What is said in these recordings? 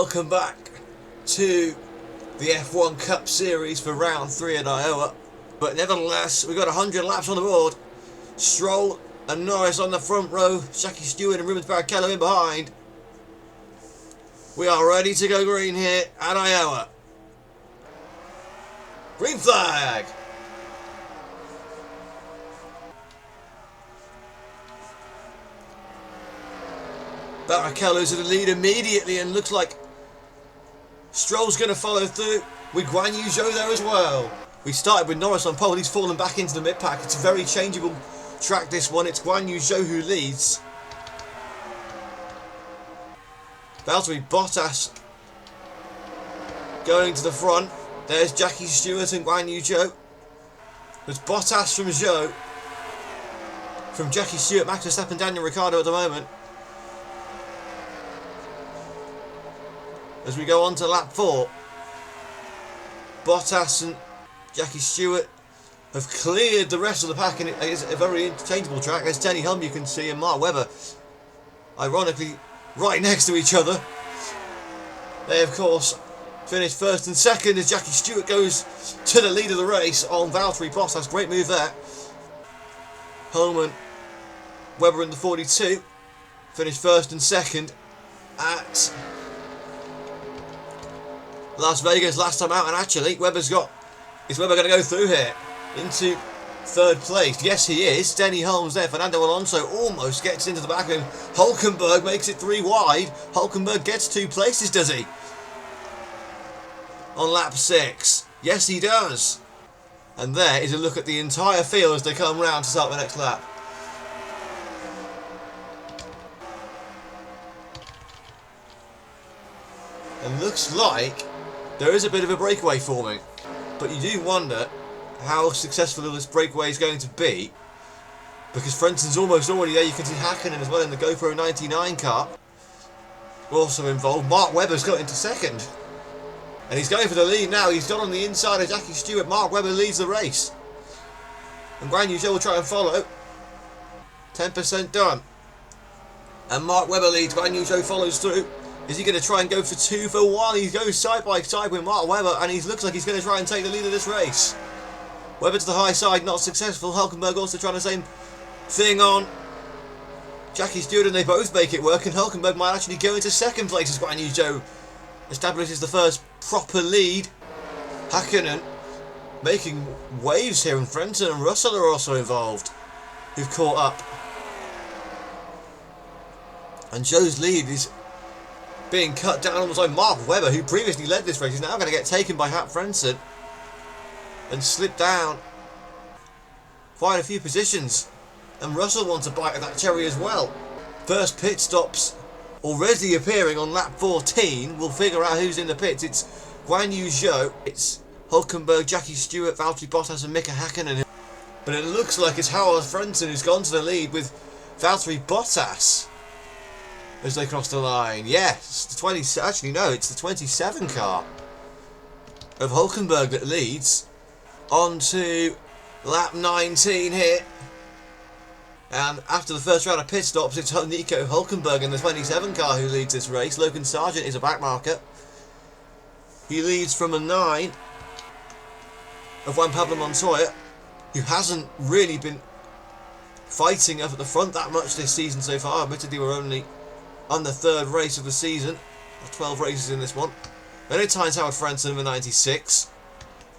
Welcome back to the F1 Cup Series for round 3 at Iowa. But nevertheless, we've got 100 laps on the board. Stroll and Norris on the front row, Jackie Stewart and Rubens Barrichello in behind. We are ready to go green here at Iowa. Green flag! Barrichello's in the lead immediately and looks like Stroll's going to follow through with Guan Yu Zhou there as well. We started with Norris on pole, he's fallen back into the mid-pack. It's a very changeable track, this one. It's Guan Yu Zhou who leads. Valtteri Bottas going to the front. There's Jackie Stewart and Guan Yu Zhou. There's Bottas from Zhou. From Jackie Stewart, Max Verstappen, Daniel Ricciardo at the moment. As we go on to lap 4, Bottas and Jackie Stewart have cleared the rest of the pack, and it is a very interchangeable track. There's Denny Hulme, you can see, and Mark Webber, ironically, right next to each other. They, of course, finished first and second as Jackie Stewart goes to the lead of the race on Valtteri Bottas. Great move there. Hulme and Webber in the 42 finished first and second at Las Vegas last time out, and actually is Webber going to go through here into third place? Yes, he is. Denny Hulme's there. Fernando Alonso almost gets into the back of him. Hulkenberg makes it 3 wide. Hulkenberg gets 2 places, does he? On lap 6. Yes, he does. And there is a look at the entire field as they come round to start the next lap. And looks like there is a bit of a breakaway forming, but you do wonder how successful this breakaway is going to be, because Frenton's almost already there. You can see Hakkinen as well in the GoPro 99 car also involved. Mark Webber's got into second, and he's going for the lead now. He's got on the inside of Jackie Stewart. Mark Webber leads the race, and Guan Yu Zhou will try and follow. 10% done, and Mark Webber leads. Guan Yu Zhou follows through. Is he going to try and go for 2 for 1? He goes side by side with Mark Webber, and he looks like he's going to try and take the lead of this race. Webber to the high side, not successful. Hulkenberg also trying the same thing on Jackie Stewart, and they both make it work, and Hulkenberg might actually go into second place as Guan Yu Zhou establishes the first proper lead. Hakkinen making waves here, and Frenton and Russell are also involved, who've caught up. And Zhou's lead is being cut down almost like Mark Webber, who previously led this race, is now going to get taken by Hap Frenton and slip down quite a few positions. And Russell wants a bite of that cherry as well. First pit stops already appearing on lap 14. We'll figure out who's in the pits. It's Guan Yu Zhou, it's Hulkenberg, Jackie Stewart, Valtteri Bottas and Mika Hakkinen. But it looks like it's Howard Frenton who's gone to the lead with Valtteri Bottas as they cross the line. Yes, the 20. Actually, no, it's the 27 car of Hulkenberg that leads on to lap 19 here. And after the first round of pit stops, it's Nico Hulkenberg in the 27 car who leads this race. Logan Sargent is a backmarker. He leads from a 9 of Juan Pablo Montoya, who hasn't really been fighting up at the front that much this season so far. Admittedly, we're only on the 3rd race of the season. 12 races in this one. Then it ties Howard Frenton in the 96.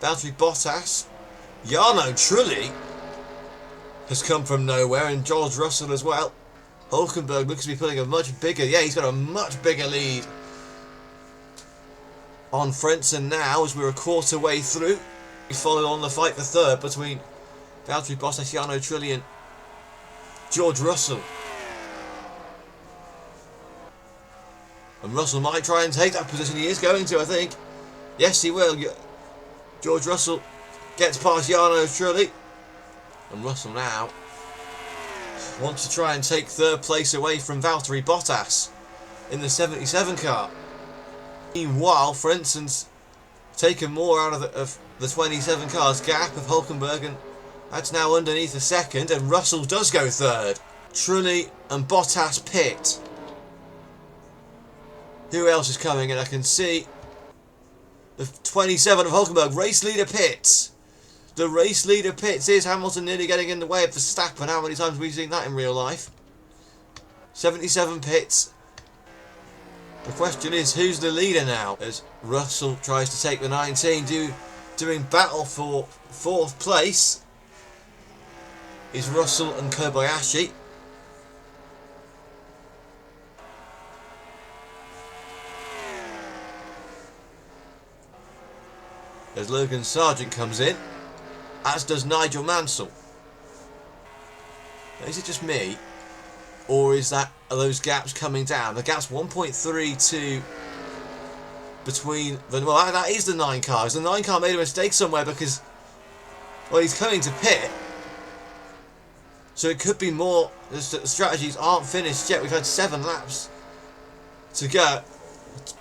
Valtteri Bottas. Jarno Trulli has come from nowhere, and George Russell as well. Hulkenberg looks to be putting a much bigger, he's got a much bigger lead on Frenton now as we're a quarter way through. We follow on the fight for 3rd between Valtteri Bottas, Jarno Trulli and George Russell. And Russell might try and take that position. He is going to, I think. Yes, he will. George Russell gets past Jarno Trulli. And Russell now wants to try and take 3rd place away from Valtteri Bottas in the 77 car. Meanwhile, Frenton's taken more out of the 27 car's gap of Hulkenberg, and that's now underneath the 2nd, and Russell does go 3rd. Trulli and Bottas pit. Who else is coming? And I can see the 27 of Hulkenberg. Race leader pits. The race leader pits. Is Hamilton nearly getting in the way of Verstappen? How many times have we seen that in real life? 77 pits. The question is, who's the leader now? As Russell tries to take the 19, doing battle for 4th place is Russell and Kobayashi. As Logan Sargent comes in, as does Nigel Mansell. Now, is it just me, or are those gaps coming down? The gap's 1.32 between the... Well, that is the 9 cars. The 9 car made a mistake somewhere because, well, he's coming to pit. So it could be more. The strategies aren't finished yet. We've had 7 laps to go.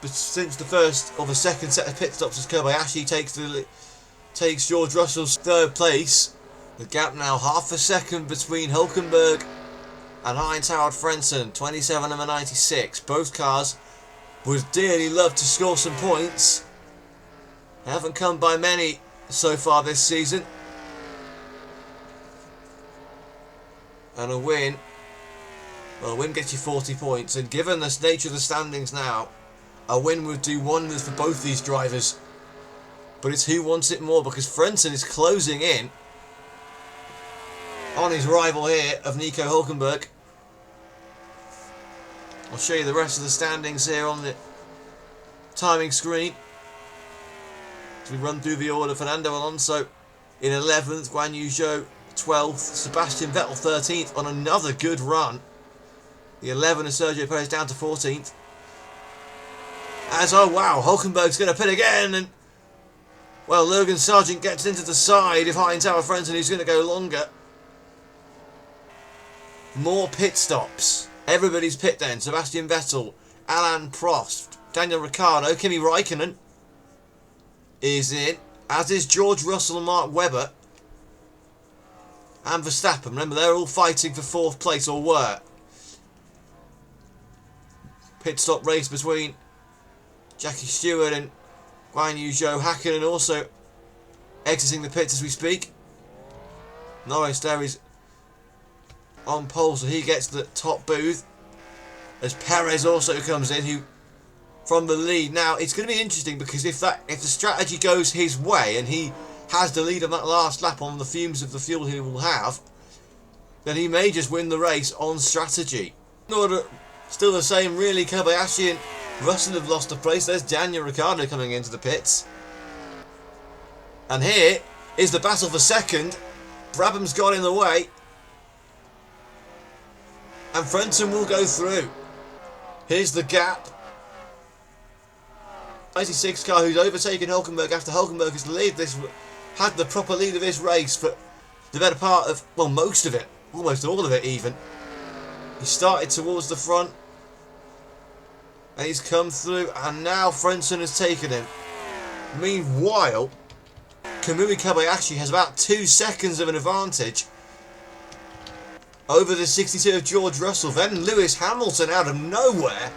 But since the first or the second set of pit stops, as Kobayashi takes George Russell's 3rd place. The gap now half a second between Hulkenberg and Heinz-Harald Frentzen, 27 and 96. Both cars would dearly love to score some points. They haven't come by many so far this season. And a win, well, a win gets you 40 points. And given the nature of the standings now, a win would do wonders for both these drivers. But it's who wants it more, because Frentzen is closing in on his rival here of Nico Hulkenberg. I'll show you the rest of the standings here on the timing screen. As we run through the order, Fernando Alonso in 11th, Guan Yu Zhou 12th, Sebastian Vettel 13th on another good run. The 11 of Sergio Perez down to 14th. As, oh wow, Hulkenberg's going to pit again, and well, Logan Sargent gets into the side of Heinz-Harald Frentzen, who's going to go longer. More pit stops. Everybody's pit then. Sebastian Vettel, Alain Prost, Daniel Ricciardo, Kimi Raikkonen is in, as is George Russell and Mark Webber. And Verstappen. Remember, they're all fighting for 4th place, or were. Pit stop race between Jackie Stewart and Guan Yu Zhou. Hakkinen also exiting the pits as we speak. Norris there is on pole, so he gets the top booth. As Perez also comes in, who from the lead. Now, it's going to be interesting because if the strategy goes his way and he has the lead on that last lap on the fumes of the fuel he will have, then he may just win the race on strategy. Still the same really. Kobayashi and Russell have lost a place. There's Daniel Ricciardo coming into the pits. And here is the battle for second. Brabham's got in the way. And Frentzen will go through. Here's the gap. 96 car who's overtaken Hulkenberg after Hulkenberg has had the proper lead of this race for the better part of, well, most of it. Almost all of it even. He started towards the front. And he's come through, and now Frentzen has taken him. Meanwhile, Kamui Kobayashi has about 2 seconds of an advantage over the 62 of George Russell. Then Lewis Hamilton, out of nowhere,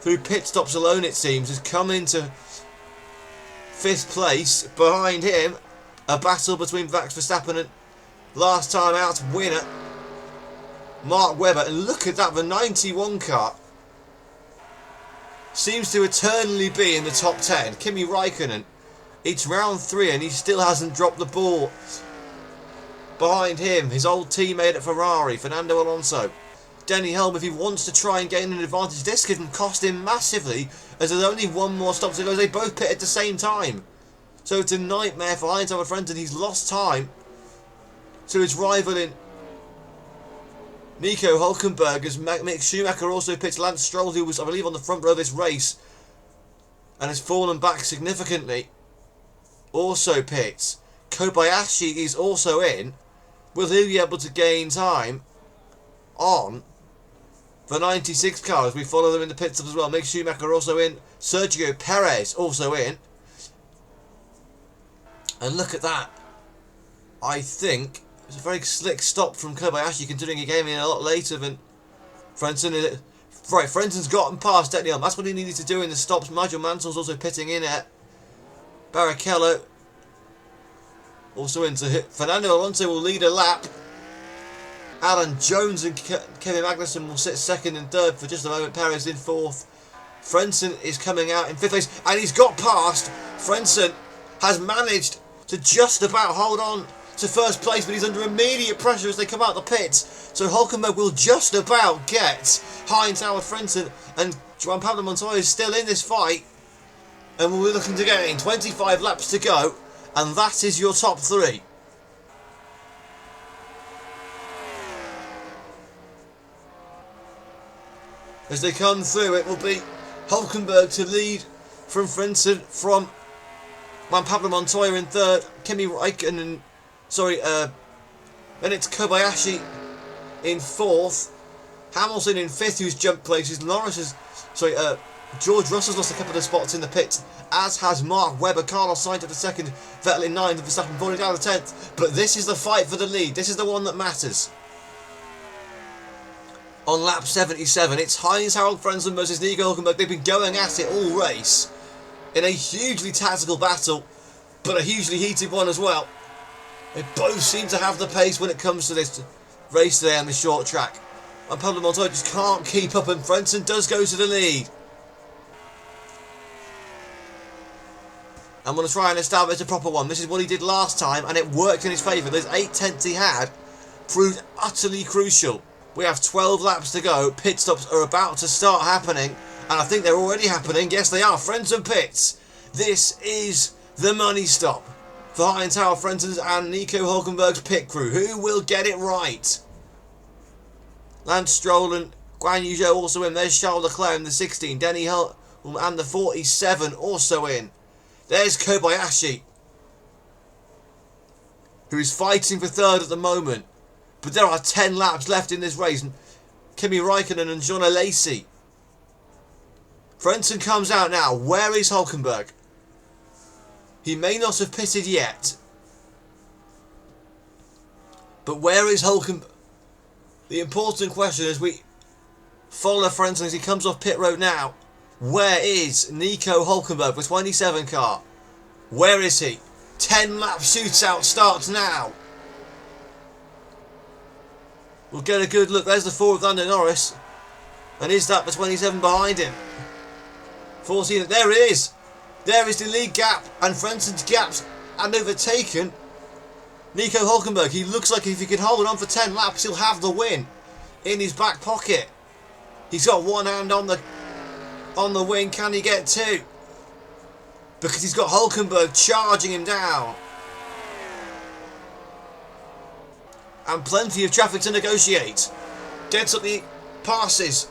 through pit stops alone it seems, has come into 5th place. Behind him, a battle between Max Verstappen and last time out winner Mark Webber. And look at that, the 91 car seems to eternally be in the top 10. Kimi Raikkonen, it's round 3 and he still hasn't dropped the ball. Behind him, his old teammate at Ferrari, Fernando Alonso. Denny Hulme, if he wants to try and gain an advantage, this could cost him massively, as there's only one more stop to go. They both pit at the same time. So it's a nightmare for Heinz-Harald Frentzen. He's lost time to his rival in Nico Hulkenberg, as Mick Schumacher also pits. Lance Stroll, who was, I believe, on the front row of this race and has fallen back significantly, also pits. Kobayashi is also in. Will he be able to gain time on the 96 car as we follow them in the pit stop as well? Mick Schumacher also in. Sergio Perez also in. And look at that. I think it's a very slick stop from Kobayashi, considering he came in a lot later than Frentzen. Right, Frenton's gotten past Denion. That's what he needed to do in the stops. Nigel Mansell's also pitting in at Barrichello. Also into hit. Fernando Alonso will lead a lap. Alan Jones and Kevin Magnussen will sit second and third for just a moment. Perez in fourth. Frenton is coming out in fifth place, and he's got past. Frenton has managed to just about hold on to first place, but he's under immediate pressure as they come out the pits. So Hulkenberg will just about get Heinz Howard Frenton, and Juan Pablo Montoya is still in this fight, and we're looking to gain 25 laps to go, and that is your top three. As they come through, it will be Hulkenberg to lead from Frenton, from Juan Pablo Montoya in third, Kimi Räikkönen, then it's Kobayashi in fourth, Hamilton in fifth, who's jumped places. George Russell's lost a couple of spots in the pits, as has Mark Webber. Carlos Sainz at the second, Vettel in ninth, and Verstappen falling down the 10th. But this is the fight for the lead. This is the one that matters. On lap 77, it's Heinz Harald Frentzen versus Nico Hulkenberg. They've been going at it all race in a hugely tactical battle, but a hugely heated one as well. They both seem to have the pace when it comes to this race today on the short track. And Pablo Montoya just can't keep up, and Frentzen does go to the lead. I'm going to try and establish a proper one. This is what he did last time, and it worked in his favour. Those 8 tenths he had proved utterly crucial. We have 12 laps to go. Pit stops are about to start happening, and I think they're already happening. Yes, they are. Frentzen pits. This is the money stop for Heinz Howard Frenton's and Nico Hulkenberg's pit crew. Who will get it right? Lance Stroll and Guan Yu Zhou also in. There's Charles Leclerc in the 16. Denny Hull and the 47 also in. There's Kobayashi, who is fighting for third at the moment. But there are 10 laps left in this race. Kimi Räikkönen and John Alesi. Frenton comes out now. Where is Hulkenberg? He may not have pitted yet. But where is Hulkenberg? The important question as we follow Frenton as he comes off pit road now. Where is Nico Hulkenberg, the 27 car? Where is he? 10 lap shootout starts now. We'll get a good look. There's the 4 of Lando Norris. And is that the 27 behind him? 14. There it is. There is the lead gap. And Frenton's gaps and overtaken Nico Hulkenberg. He looks like if he can hold on for 10 laps, he'll have the win in his back pocket. He's got one hand on the wing. Can he get two? Because he's got Hulkenberg charging him down. And plenty of traffic to negotiate. Gets up the passes.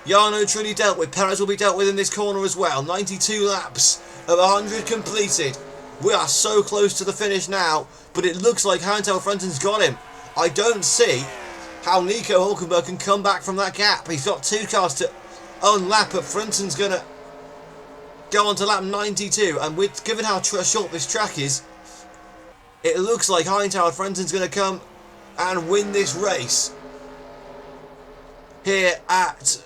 Jarno truly dealt with. Perez will be dealt with in this corner as well. 92 laps of 100 completed. We are so close to the finish now, but it looks like Heinz Frenton's got him. I don't see how Nico Hulkenberg can come back from that gap. He's got 2 cars to unlap, but Frenton's going to go on to lap 92. And given how short this track is, it looks like Heinz Howard Frenton's going to come and win this race here at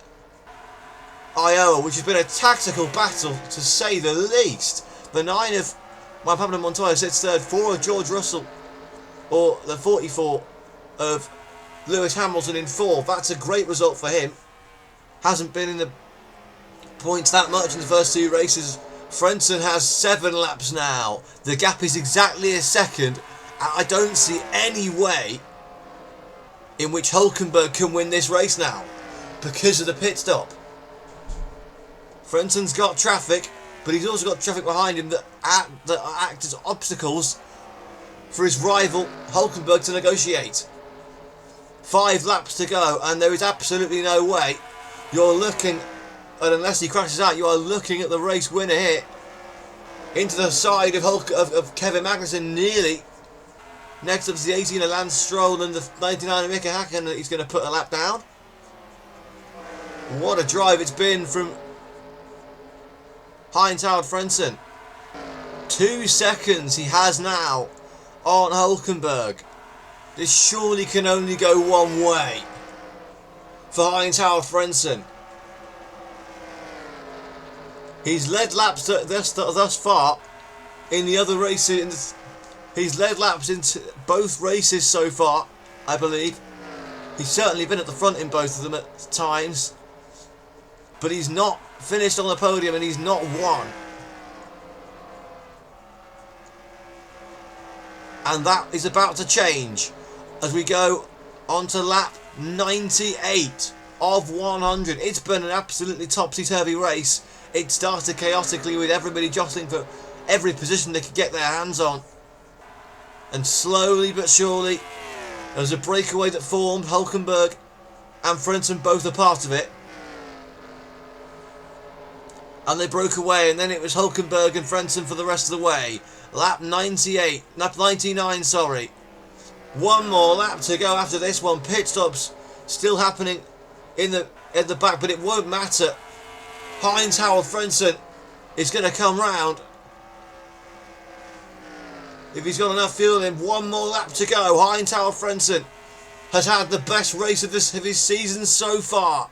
Iowa, which has been a tactical battle to say the least. The 9 of Juan Pablo Montoya sits third, 4 of George Russell, or the 44 of Lewis Hamilton in 4th. That's a great result for him. Hasn't been in the points that much in the first 2 races. Frenton has 7 laps now. The gap is exactly a second. I don't see any way in which Hulkenberg can win this race now because of the pit stop. Frenton's got traffic, but he's also got traffic behind him that act as obstacles for his rival Hulkenberg to negotiate. 5 laps to go, and there is absolutely no way you're looking, and unless he crashes out, you are looking at the race winner here into the side of Kevin Magnussen, nearly. Next up is the 18 of Lance Stroll and the 99 of Mika Häkkinen. He's going to put a lap down. What a drive it's been from Heinz Howard Frenton. 2 seconds he has now on Hulkenberg. This surely can only go one way. for Heinz-Harald Frentzen. He's led laps thus far in the other races. He's led laps into both races so far, I believe. He's certainly been at the front in both of them at times. But he's not finished on the podium and he's not won. And that is about to change as we go on to lap 98 of 100. It's been an absolutely topsy-turvy race. It started chaotically with everybody jostling for every position they could get their hands on. And slowly but surely, there was a breakaway that formed. Hulkenberg and Frentzen both a part of it. And they broke away, and then it was Hulkenberg and Frentzen for the rest of the way. Lap 99, sorry. One more lap to go after this one. Pit stops still happening in the back, but it won't matter. Heinz-Harald Frentzen is going to come round. If he's got enough fuel in, one more lap to go. Heinz-Harald Frentzen has had the best race of his season so far.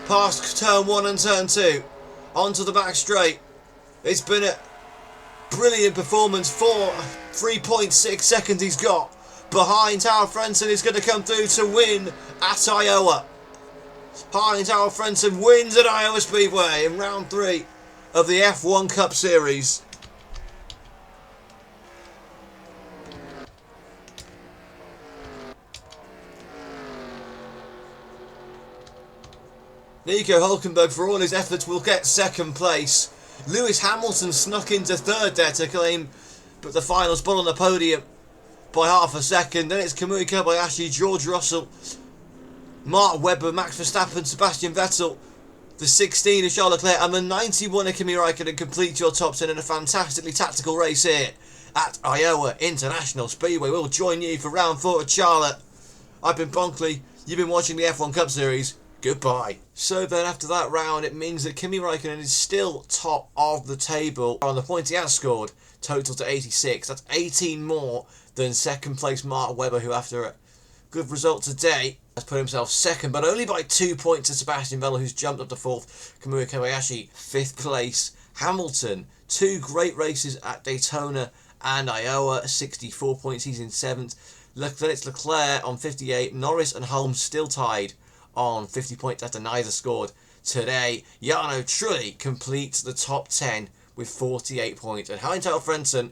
Past turn 1 and turn 2. Onto the back straight. It's been a brilliant performance for 3.6 seconds he's got. Behind Heinz-Harald Frentzen is going to come through to win at Iowa. Heinz-Harald Frentzen wins at Iowa Speedway in round 3 of the F1 Cup Series. Nico Hulkenberg, for all his efforts, will get second place. Lewis Hamilton snuck into third there to claim but the final spot on the podium by half a second. Then it's Kamui Kobayashi, George Russell, Mark Webber, Max Verstappen, Sebastian Vettel, the 16 of Charles Leclerc, and the 91 of Kimi Raikkonen complete your top 10 in a fantastically tactical race here at Iowa International Speedway. We'll join you for round 4 at Charlotte. I've been Bonkley, you've been watching the F1 Cup Series. Goodbye. So then after that round, it means that Kimi Raikkonen is still top of the table on the points he has scored, total to 86. That's 18 more than second place Mark Webber, who after a good result today has put himself second, but only by 2 points to Sebastian Vettel, who's jumped up to fourth. Kamui Kobayashi, fifth place. Hamilton, 2 great races at Daytona and Iowa, 64 points. He's in seventh. Then it's Leclerc on 58. Norris and Holmes still tied on 50 points after neither scored today. Jarno Trulli completes the top 10 with 48 points. And Heinz-Harald Frentzen,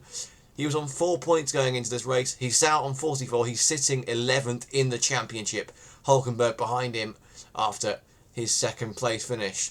he was on 4 points going into this race. He's out on 44. He's sitting 11th in the championship. Hulkenberg behind him after his second place finish.